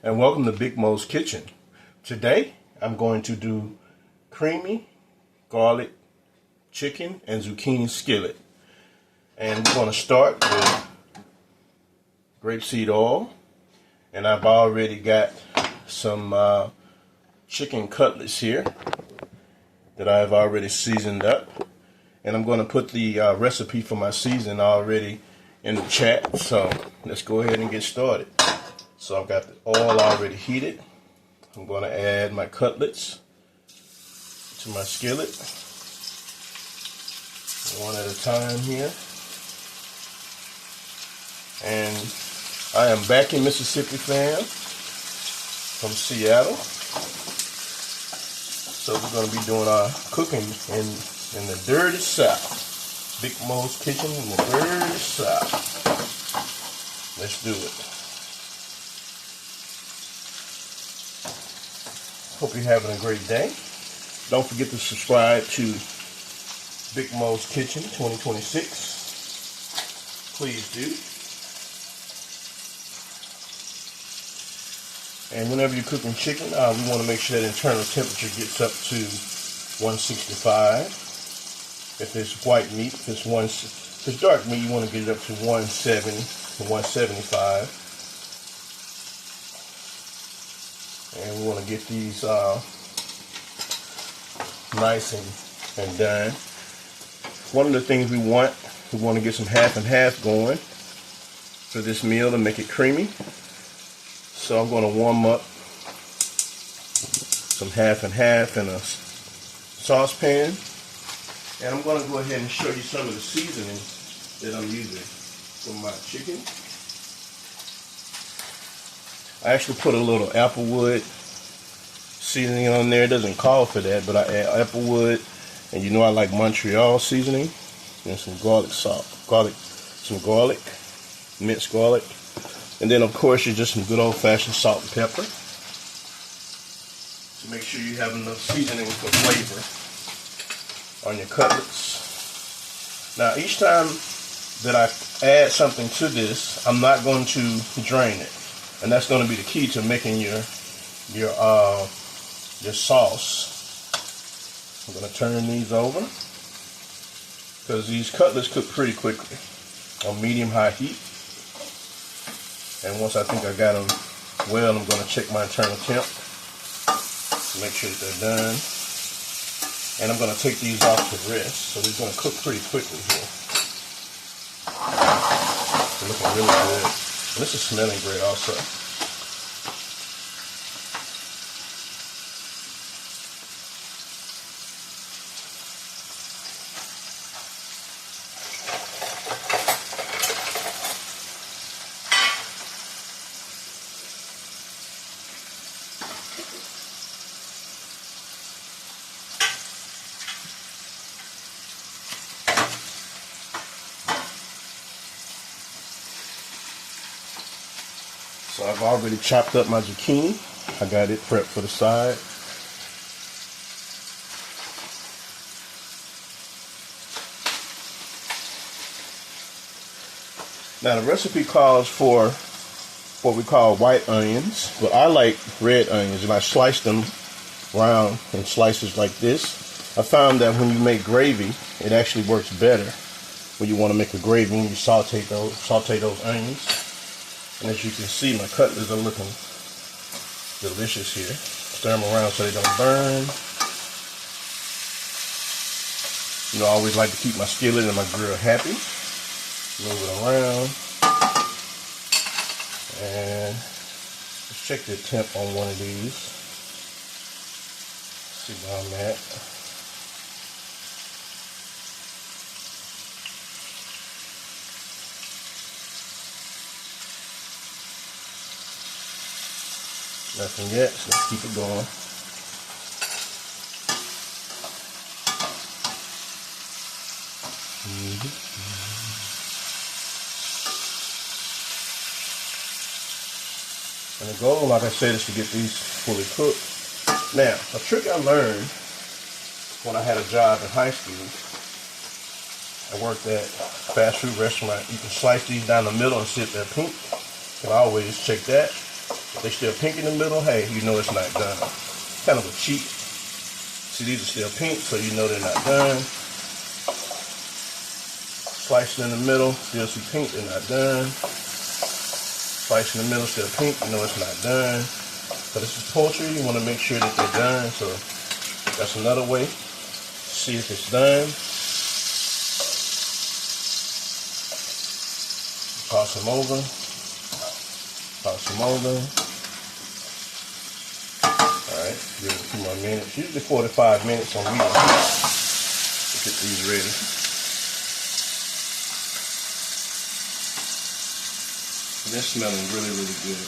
and welcome to Big Moe's Kitchen. Today I'm going to do creamy garlic chicken and zucchini skillet. And we're going to start with grapeseed oil, and I've already got some chicken cutlets here that I've already seasoned up, and I'm going to put the recipe for my seasoning already in the chat, so let's go ahead and get started. So I've got the oil already heated. I'm going to add my cutlets to my skillet, one at a time here. And I am back in Mississippi, fam, from Seattle. So we're going to be doing our cooking in the dirty South. Big Moe's Kitchen in the dirty South. Let's do it. Hope you're having a great day. Don't forget to subscribe to Big Moe's Kitchen 2026. Please do. And whenever you're cooking chicken, we want to make sure that internal temperature gets up to 165. If it's white meat, if it's dark meat, you want to get it up to 170 to 175. And we want to get these nice and done. One of the things we want to get some half and half going for this meal to make it creamy. So I'm going to warm up some half and half in a saucepan. And I'm going to go ahead and show you some of the seasoning that I'm using for my chicken. I actually put a little applewood seasoning on there. It doesn't call for that, but I add applewood, and you know I like Montreal seasoning, and some garlic salt, some garlic, minced garlic, and then of course you're just some good old-fashioned salt and pepper. So make sure you have enough seasoning for flavor on your cutlets. Now each time that I add something to this, I'm not going to drain it. And that's going to be the key to making your sauce. I'm going to turn these over because these cutlets cook pretty quickly on medium-high heat. And once I think I got them well, I'm going to check my internal temp to make sure that they're done. And I'm going to take these off to rest. So they're going to cook pretty quickly here. They're looking really good. This is smelling great also. So I've already chopped up my zucchini. I got it prepped for the side. Now the recipe calls for what we call white onions, but I like red onions, and I slice them round in slices like this. I found that when you make gravy, it actually works better when you want to make a gravy, when you saute those onions. And as you can see, my cutlets are looking delicious here. Stir them around so they don't burn. You know, I always like to keep my skillet and my grill happy. Move it around. And let's check the temp on one of these. See where I'm at. Nothing yet, so let's keep it going. And the goal, like I said, is to get these fully cooked. Now, a trick I learned when I had a job in high school, I worked at a fast food restaurant. You can slice these down the middle and see if they're pink. You can always check that. If they still pink in the middle, hey, you know it's not done. Kind of a cheat. See, these are still pink, so you know they're not done. Sliced in the middle, still see pink, they're not done. Sliced in the middle, still pink, you know it's not done. So this is poultry, you want to make sure that they're done, so that's another way to see if it's done. Toss them over. Toss them over. Alright, give it a few more minutes. Usually 45 minutes on medium heat to get these ready. They're smelling really, really good.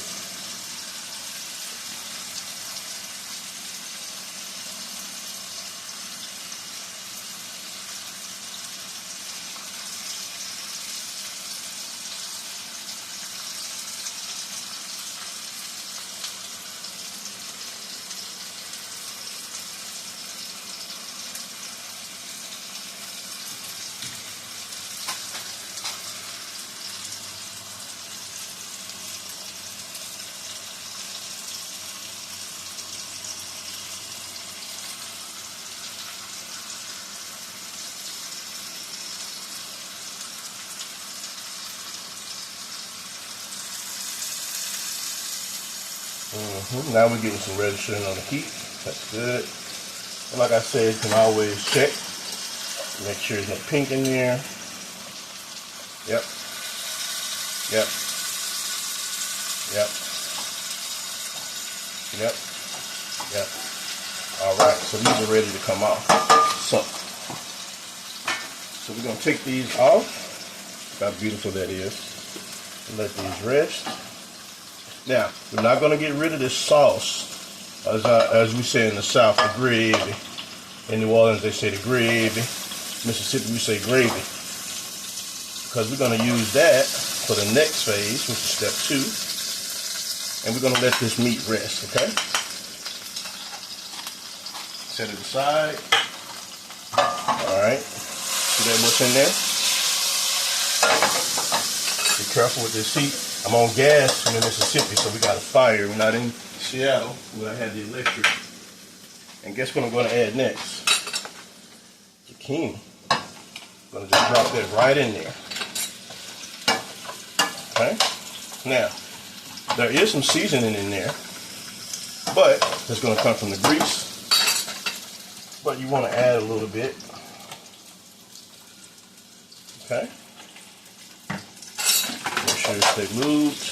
Now we're getting some registering on the heat. That's good. And like I said, you can always check. Make sure there's no pink in there. Yep. Yep. Yep. Yep. Yep. Alright, so these are ready to come off. So we're going to take these off. Look how beautiful that is. And let these rest. Now, we're not going to get rid of this sauce, as we say in the South, the gravy. In New Orleans, they say the gravy. Mississippi, we say gravy. Because we're going to use that for the next phase, which is step 2. And we're going to let this meat rest, okay? Set it aside. Alright. See that what's in there? Be careful with this heat. I'm on gas in Mississippi, so we got a fire. We're not in Seattle, where I had the electric. And guess what I'm going to add next? Zucchini. I'm going to just drop that right in there. Okay? Now, there is some seasoning in there, but it's going to come from the grease. But you want to add a little bit. Okay? Make sure it stays lubed.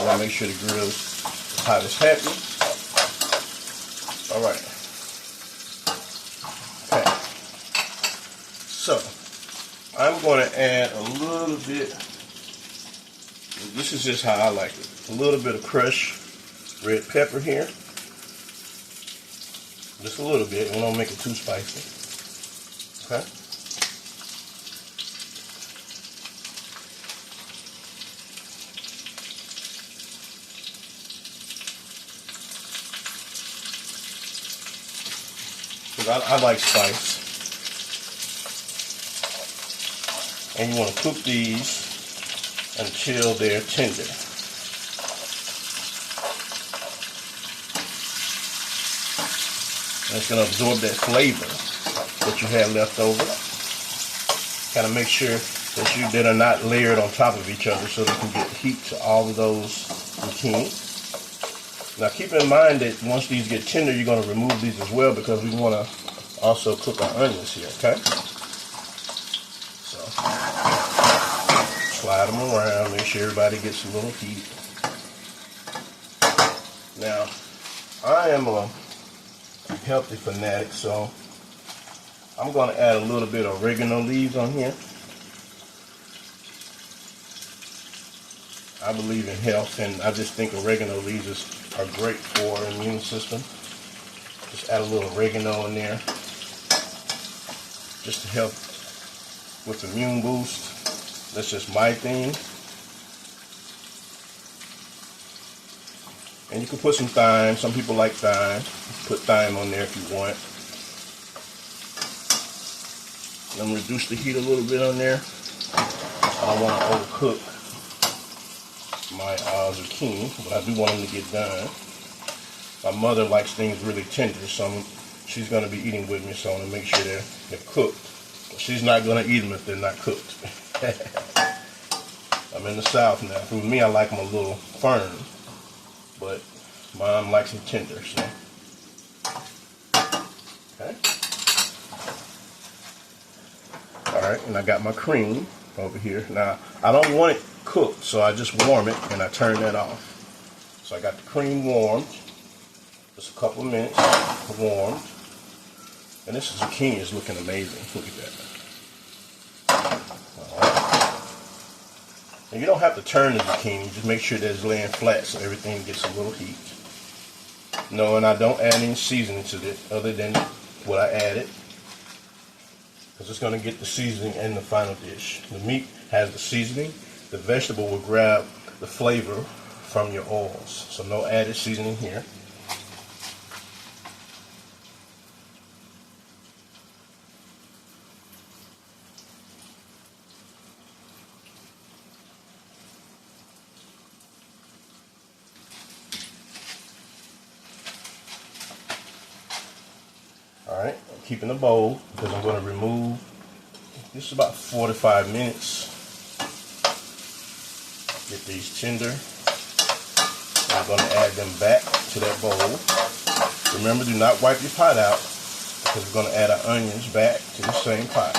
I want to make sure the grill is hot as happy. Alright. Okay. So, I'm going to add a little bit. This is just how I like it. A little bit of crushed red pepper here. Just a little bit. We don't make it too spicy. Okay. I like spice. And you want to cook these until they're tender. And it's going to absorb that flavor that you had left over. Kind of make sure that they are not layered on top of each other so they can get heat to all of those zucchini. Now keep in mind that once these get tender, you're going to remove these as well because we want to also cook our onions here, okay? So, slide them around, make sure everybody gets a little heat. Now, I am a healthy fanatic, so I'm going to add a little bit of oregano leaves on here. I believe in health, and I just think oregano leaves are great for our immune system. Just add a little oregano in there, just to help with immune boost. That's just my thing. And you can put some thyme. Some people like thyme. Put thyme on there if you want. I'm going to reduce the heat a little bit on there. I don't want to overcook my zucchini, but I do want them to get done. My mother likes things really tender, so she's going to be eating with me, so I want to make sure they're cooked. She's not going to eat them if they're not cooked. I'm in the South now. For me, I like them a little firm, but Mom likes them tender, so. Okay. Alright, and I got my cream over here. Now, I don't want it cooked, so I just warm it and I turn that off. So I got the cream warmed. Just a couple of minutes warmed. And this zucchini is looking amazing. Look at that. Alright. And you don't have to turn the zucchini, just make sure that it's laying flat so everything gets a little heat. No, and I don't add any seasoning to it other than what I added. Because it's going to get the seasoning in the final dish. The meat has the seasoning. The vegetable will grab the flavor from your oils. So no added seasoning here. Alright, I'm keeping the bowl because I'm going to remove, this is about 4 to 5 minutes. Get these tender. I'm going to add them back to that bowl. Remember, do not wipe your pot out because we're going to add our onions back to the same pot.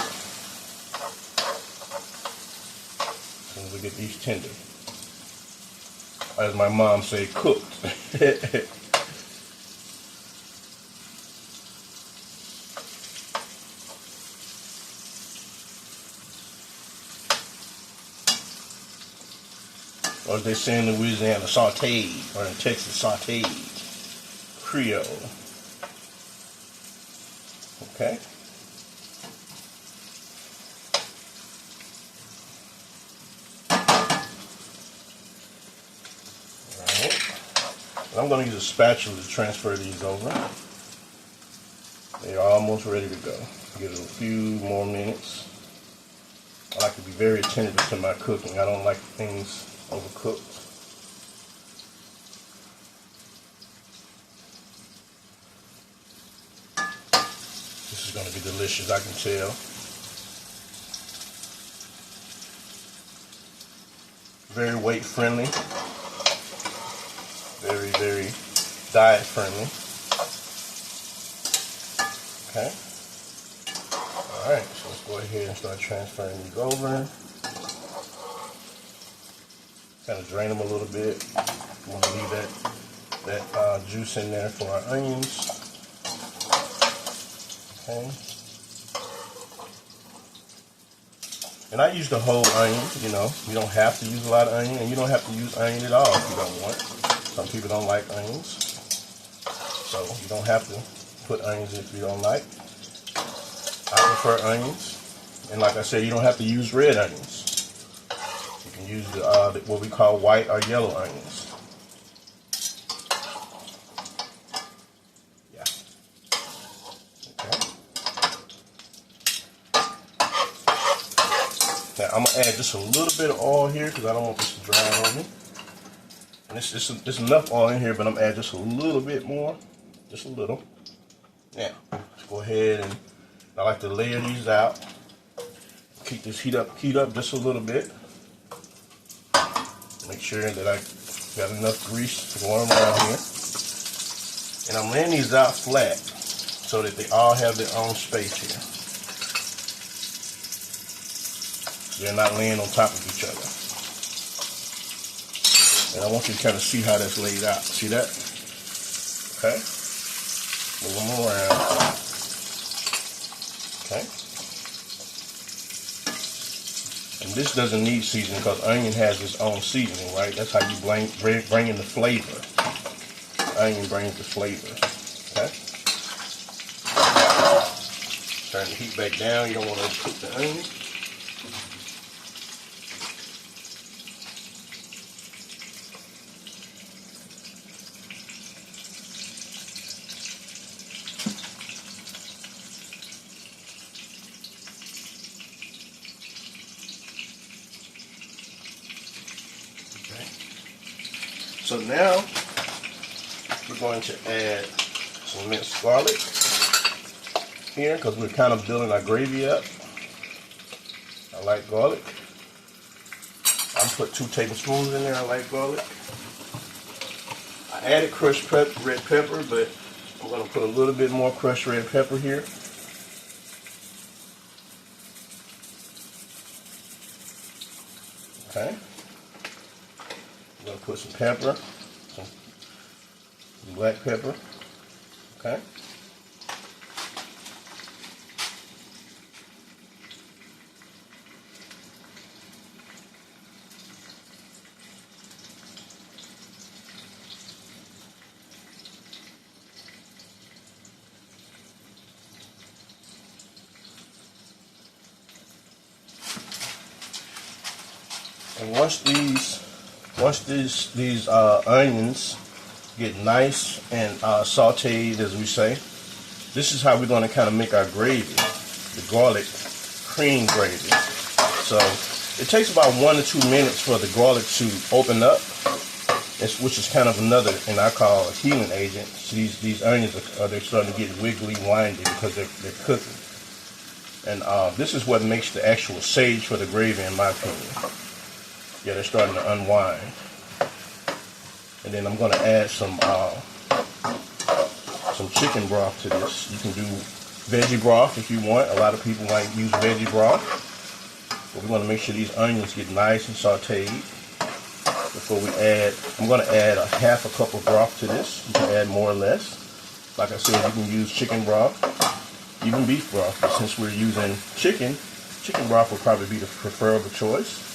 And we get these tender. As my mom say, cooked. Or as they say in Louisiana, sauteed, or in Texas, sauteed. Creole. Okay. Alright. And I'm going to use a spatula to transfer these over. They are almost ready to go. Give it a few more minutes. I like to be very attentive to my cooking. I don't like things overcooked. This is going to be delicious, I can tell. Very weight friendly. Very, very diet friendly. Okay. Alright, so let's go ahead and start transferring these over. Kind of drain them a little bit. We want to leave that juice in there for our onions. Okay. And I use the whole onion, you know. You don't have to use a lot of onion, and you don't have to use onion at all if you don't want. Some people don't like onions. So you don't have to put onions if you don't like. I prefer onions. And like I said, you don't have to use red onions. Use the what we call white or yellow onions. Yeah. Okay. Now I'm gonna add just a little bit of oil here because I don't want this to dry on me. And there's enough oil in here, but I'm gonna add just a little bit more, just a little. Now let's go ahead and I like to layer these out. Keep this heat up just a little bit. Make sure that I got enough grease going around here. And I'm laying these out flat so that they all have their own space here. They're not laying on top of each other. And I want you to kind of see how that's laid out. See that? Okay. Move them around. Okay. And this doesn't need seasoning because onion has its own seasoning, right? That's how you bring in the flavor. Onion brings the flavor. Okay? Turn the heat back down. You don't want to cook the onion. So now we're going to add some minced garlic here because we're kind of building our gravy up. I like garlic. I put 2 tablespoons in there. I like garlic. I added crushed red pepper, but I'm going to put a little bit more crushed red pepper here. Okay. I'm going to put some pepper, some black pepper. Okay. And once these onions get nice and sauteed, as we say, this is how we're going to kind of make our gravy, the garlic cream gravy. So it takes about 1 to 2 minutes for the garlic to open up, which is kind of another, and I call a healing agent. So these onions they're starting to get wiggly, windy because they're cooking. And this is what makes the actual sage for the gravy, in my opinion. Yeah, they're starting to unwind. And then I'm going to add some chicken broth to this. You can do veggie broth if you want. A lot of people might use veggie broth. But we want to make sure these onions get nice and sauteed before we add. I'm going to add a half a cup of broth to this. You can add more or less. Like I said, you can use chicken broth, even beef broth. But since we're using chicken broth will probably be the preferable choice.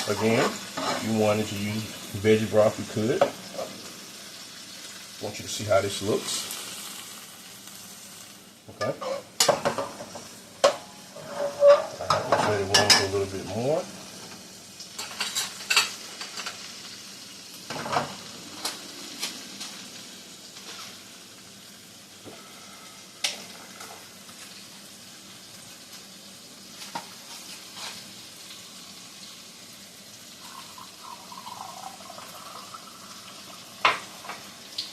Again, if you wanted to use veggie broth, you could. I want you to see how this looks. Okay. Let's let it warm for a little bit more.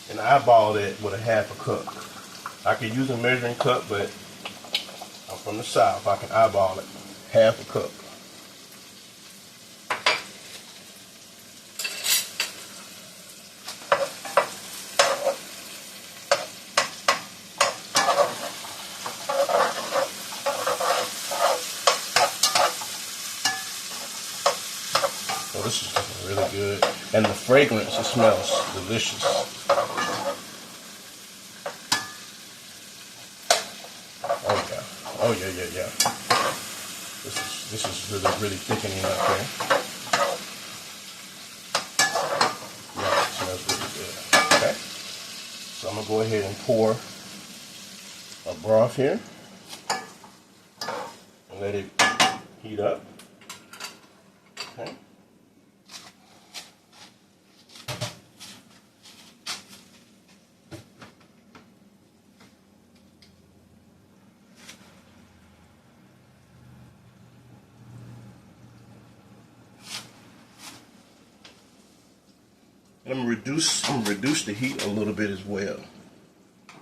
And eyeball it with a half a cup. I could use a measuring cup, but I'm from the South. I can eyeball it, half a cup. So this is really good, and the fragrance, it smells delicious. Oh yeah. This is really thickening up here. Yeah, it smells really good. Okay. So I'm gonna go ahead and pour a broth here and let it heat up. Okay. And I'm gonna reduce the heat a little bit as well.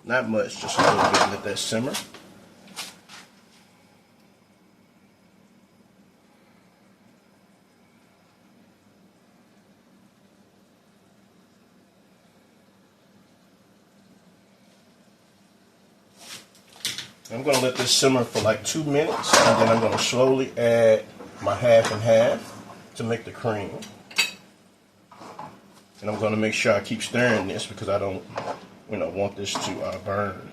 Not much, just a little bit. Let that simmer. I'm gonna let this simmer for like 2 minutes, and then I'm gonna slowly add my half and half to make the cream. And I'm going to make sure I keep stirring this because I don't, want this to burn.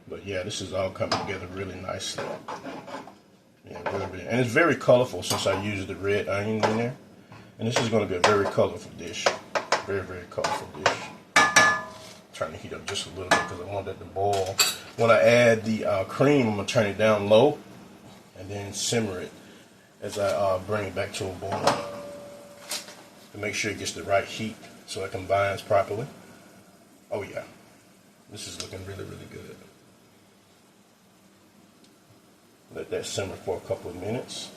But yeah, this is all coming together really nicely. Yeah, really. And it's very colorful since I used the red onion in there. And this is going to be a very colorful dish. Very, very colorful dish. Trying to heat up just a little bit because I want that to boil. When I add the cream, I'm going to turn it down low and then simmer it as I bring it back to a boil to make sure it gets the right heat so it combines properly. Oh yeah, this is looking really, really good. Let that simmer for a couple of minutes.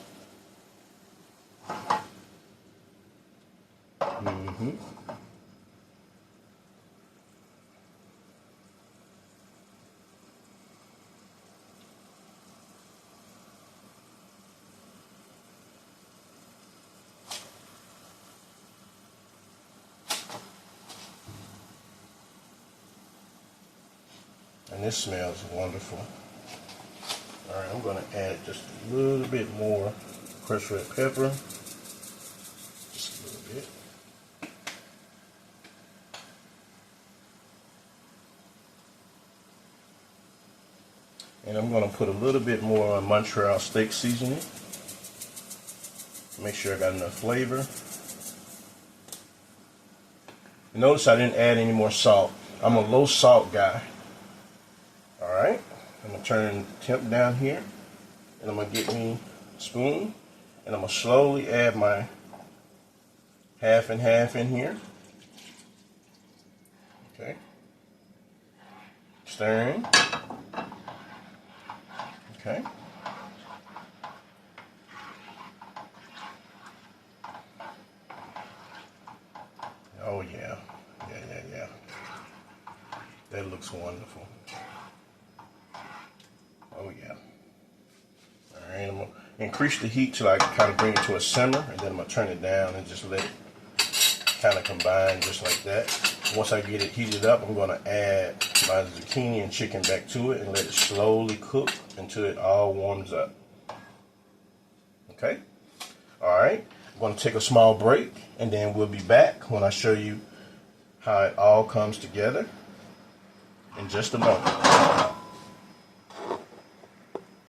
And this smells wonderful. Alright, I'm going to add just a little bit more crushed red pepper. Just a little bit. And I'm going to put a little bit more Montreal steak seasoning. Make sure I got enough flavor. Notice I didn't add any more salt. I'm a low salt guy. Alright, I'm going to turn the temp down here. And I'm going to get me a spoon. And I'm going to slowly add my half and half in here. Okay. Stirring. Okay. Oh yeah. Yeah. That looks wonderful. Oh yeah. Alright, I'm going to increase the heat till I kind of bring it to a simmer, and then I'm going to turn it down and just let it kind of combine just like that. Once I get it heated up, I'm going to add my zucchini and chicken back to it and let it slowly cook until it all warms up. Okay? Alright, I'm going to take a small break, and then we'll be back when I show you how it all comes together in just a moment.